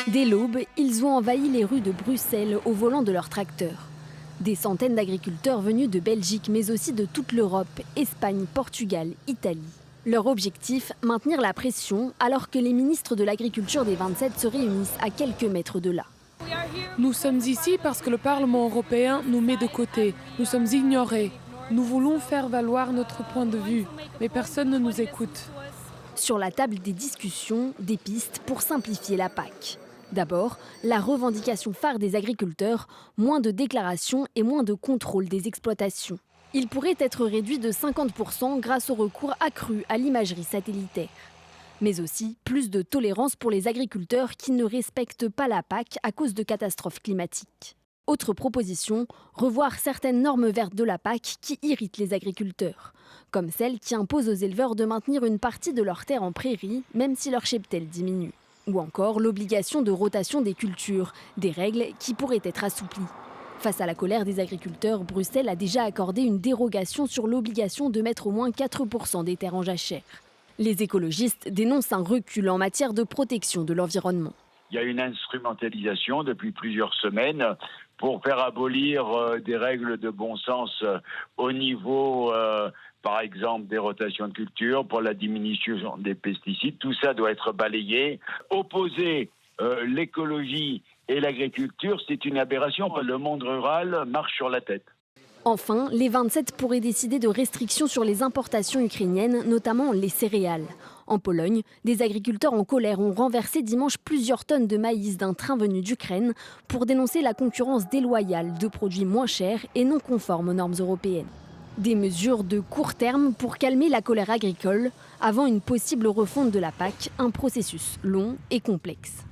Dès l'aube, ils ont envahi les rues de Bruxelles au volant de leurs tracteurs. Des centaines d'agriculteurs venus de Belgique, mais aussi de toute l'Europe, Espagne, Portugal, Italie. Leur objectif, maintenir la pression alors que les ministres de l'Agriculture des 27 se réunissent à quelques mètres de là. Nous sommes ici parce que le Parlement européen nous met de côté. Nous sommes ignorés. Nous voulons faire valoir notre point de vue, mais personne ne nous écoute. Sur la table des discussions, des pistes pour simplifier la PAC. D'abord, la revendication phare des agriculteurs, moins de déclarations et moins de contrôle des exploitations. Il pourrait être réduit de 50% grâce au recours accru à l'imagerie satellitaire. Mais aussi plus de tolérance pour les agriculteurs qui ne respectent pas la PAC à cause de catastrophes climatiques. Autre proposition, revoir certaines normes vertes de la PAC qui irritent les agriculteurs, comme celle qui impose aux éleveurs de maintenir une partie de leurs terres en prairie, même si leur cheptel diminue. Ou encore l'obligation de rotation des cultures, des règles qui pourraient être assouplies. Face à la colère des agriculteurs, Bruxelles a déjà accordé une dérogation sur l'obligation de mettre au moins 4% des terres en jachère. Les écologistes dénoncent un recul en matière de protection de l'environnement. Il y a une instrumentalisation depuis plusieurs semaines pour faire abolir des règles de bon sens au niveau, par exemple, des rotations de culture, pour la diminution des pesticides. Tout ça doit être balayé. Opposer l'écologie et l'agriculture, c'est une aberration. Le monde rural marche sur la tête. Enfin, les 27 pourraient décider de restrictions sur les importations ukrainiennes, notamment les céréales. En Pologne, des agriculteurs en colère ont renversé dimanche plusieurs tonnes de maïs d'un train venu d'Ukraine pour dénoncer la concurrence déloyale de produits moins chers et non conformes aux normes européennes. Des mesures de court terme pour calmer la colère agricole avant une possible refonte de la PAC, un processus long et complexe.